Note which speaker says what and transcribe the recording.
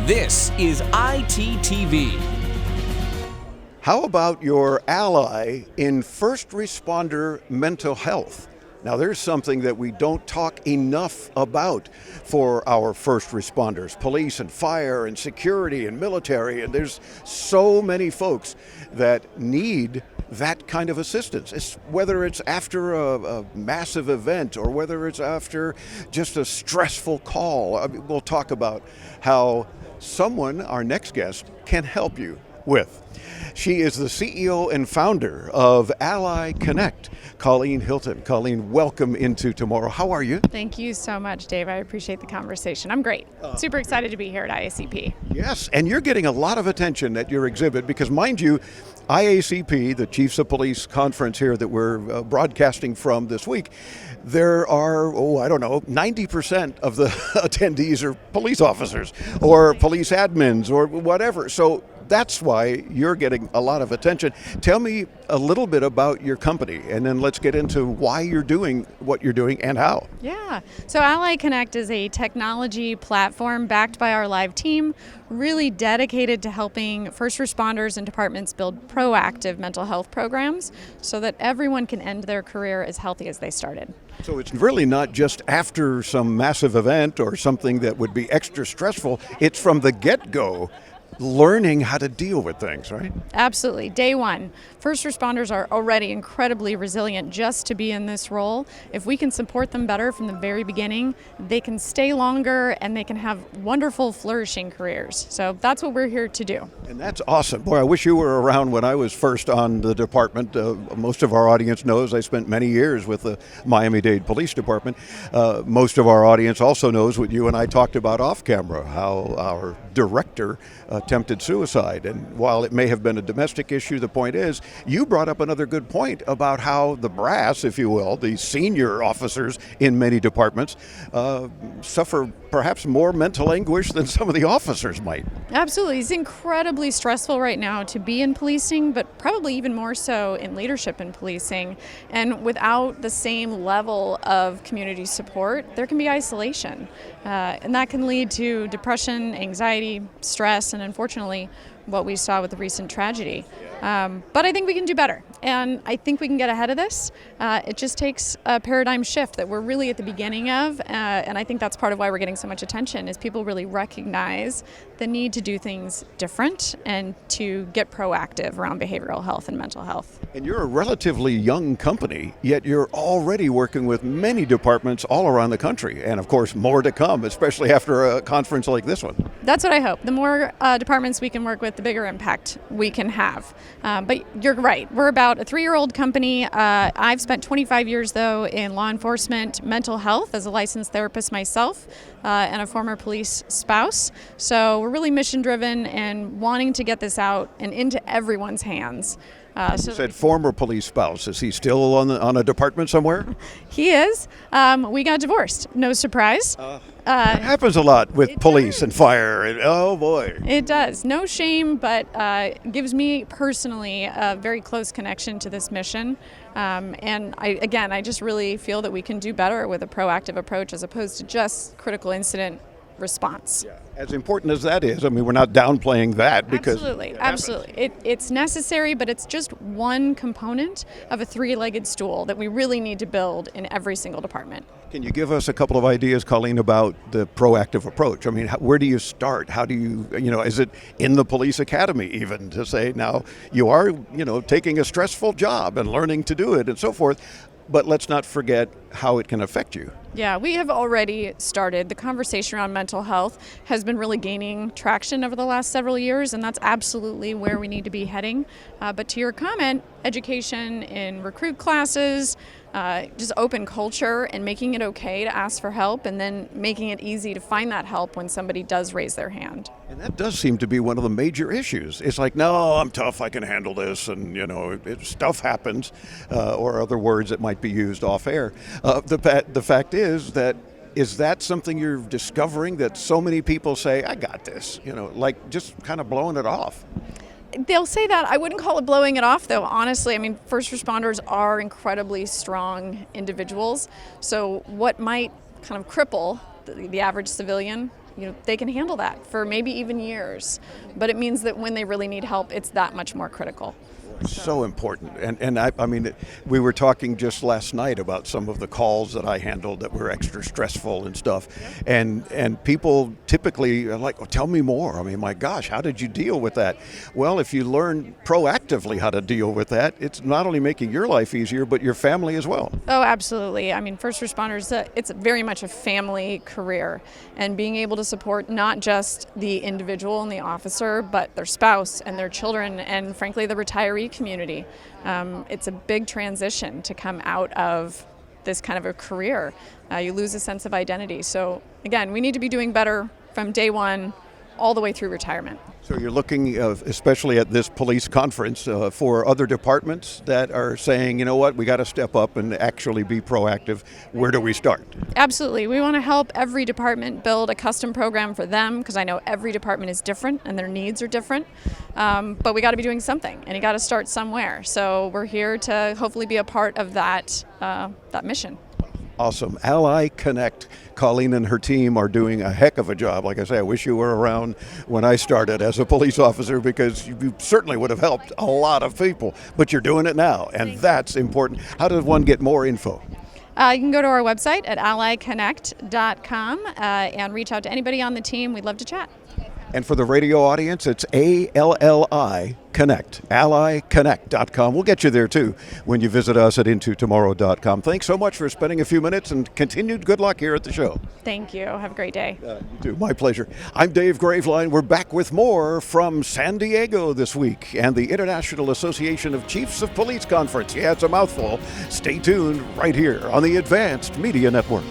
Speaker 1: This is ITTV.
Speaker 2: How about your ally in first responder mental health? Now, there's something that we don't talk enough about for our first responders, police and fire and security and military, and there's so many folks that need that kind of assistance. Whether it's after a massive event or whether it's after just a stressful call. We'll talk about how someone, our next guest, can help you with. She is the CEO and founder of Alli Connect, Colleen Hilton. Colleen, welcome into tomorrow. How are you?
Speaker 3: Thank you so much, Dave. I appreciate the conversation. I'm great. Super excited to be here at IACP.
Speaker 2: Yes, and you're getting a lot of attention at your exhibit because, mind you, IACP, the Chiefs of Police conference here that we're broadcasting from this week, there are, 90% of the attendees are police officers or police admins or whatever. So that's why you're getting a lot of attention. Tell me a little bit about your company, and then let's get into why you're doing what you're doing and how.
Speaker 3: Yeah, so Alli Connect is a technology platform backed by our live team, really dedicated to helping first responders and departments build proactive mental health programs so that everyone can end their career as healthy as they started.
Speaker 2: So it's really not just after some massive event or something that would be extra stressful, it's from the get-go. Learning how to deal with things, right?
Speaker 3: Absolutely. Day one. First responders are already incredibly resilient just to be in this role. If we can support them better from the very beginning, they can stay longer and they can have wonderful, flourishing careers. So that's what we're here to do.
Speaker 2: And that's awesome. Boy, I wish you were around when I was first on the department. Most of our audience knows I spent many years with the Miami-Dade Police Department. Most of our audience also knows what you and I talked about off camera, how our director attempted suicide. And while it may have been a domestic issue, the point is, you brought up another good point about how the brass, if you will, the senior officers in many departments, suffer perhaps more mental anguish than some of the officers might.
Speaker 3: Absolutely. It's incredibly stressful right now to be in policing, but probably even more so in leadership in policing. And without the same level of community support, there can be isolation. And that can lead to depression, anxiety, stress, and unfortunately, what we saw with the recent tragedy. But I think we can do better, and I think we can get ahead of this. It just takes a paradigm shift that we're really at the beginning of, and I think that's part of why we're getting so much attention, is people really recognize the need to do things different and to get proactive around behavioral health and mental health.
Speaker 2: And you're a relatively young company, yet you're already working with many departments all around the country, and of course more to come, especially after a conference like this one.
Speaker 3: That's what I hope. The more departments we can work with, the bigger impact we can have. But you're right. We're about a 3-year-old company. I've spent 25 years, though, in law enforcement mental health as a licensed therapist myself and a former police spouse. So we're really mission-driven and wanting to get this out and into everyone's hands.
Speaker 2: You said former police spouse. Is he still on a department somewhere?
Speaker 3: He is. We got divorced. No surprise.
Speaker 2: That happens a lot with police and fire. And, oh boy.
Speaker 3: It does. No shame, but gives me personally a very close connection to this mission. And I just really feel that we can do better with a proactive approach as opposed to just critical incident response.
Speaker 2: Yeah. As important as that is, I mean, we're not downplaying that because
Speaker 3: absolutely. It's necessary, but it's just one component of a 3-legged stool that we really need to build in every single department.
Speaker 2: Can you give us a couple of ideas, Colleen, about the proactive approach? I mean, where do you start? How do you, is it in the police academy even to say, now you are, taking a stressful job and learning to do it and so forth, but let's not forget how it can affect you.
Speaker 3: Yeah, we have already started. The conversation around mental health has been really gaining traction over the last several years, and that's absolutely where we need to be heading. But to your comment, education in recruit classes, just open culture and making it okay to ask for help, and then making it easy to find that help when somebody does raise their hand.
Speaker 2: And that does seem to be one of the major issues. It's like, no, I'm tough, I can handle this, and stuff happens, or other words that might be used off air. The fact is that something you're discovering, that so many people say, I got this, like just kind of blowing it off?
Speaker 3: They'll say that. I wouldn't call it blowing it off, though, honestly. I mean, first responders are incredibly strong individuals. So what might kind of cripple the average civilian they can handle that for maybe even years. But it means that when they really need help, it's that much more critical.
Speaker 2: So important. And I mean, we were talking just last night about some of the calls that I handled that were extra stressful and stuff. And people typically are like, oh, tell me more. I mean, my gosh, how did you deal with that? Well, if you learn proactively how to deal with that, it's not only making your life easier, but your family as well.
Speaker 3: Oh, absolutely. I mean, first responders, it's very much a family career. And being able to support not just the individual and the officer, but their spouse and their children and, frankly, the retiree community. It's a big transition to come out of this kind of a career. You lose a sense of identity. So again, we need to be doing better from day one all the way through retirement.
Speaker 2: So you're looking, especially at this police conference, for other departments that are saying, you know what, we got to step up and actually be proactive. Where do we start?
Speaker 3: Absolutely. We want to help every department build a custom program for them, because I know every department is different and their needs are different. But we got to be doing something, and you got to start somewhere. So we're here to hopefully be a part of that mission.
Speaker 2: Awesome. Alli Connect. Colleen and her team are doing a heck of a job. Like I say, I wish you were around when I started as a police officer, because you certainly would have helped a lot of people. But you're doing it now, and that's important. How does one get more info?
Speaker 3: You can go to our website at alliconnect.com and reach out to anybody on the team. We'd love to chat.
Speaker 2: And for the radio audience, it's ALLI Connect, alliconnect.com. We'll get you there too when you visit us at intotomorrow.com. Thanks so much for spending a few minutes, and continued good luck here at the show.
Speaker 3: Thank you. Have a great day.
Speaker 2: You too. My pleasure. I'm Dave Graveline. We're back with more from San Diego this week and the International Association of Chiefs of Police Conference. Yeah, it's a mouthful. Stay tuned right here on the Advanced Media Network.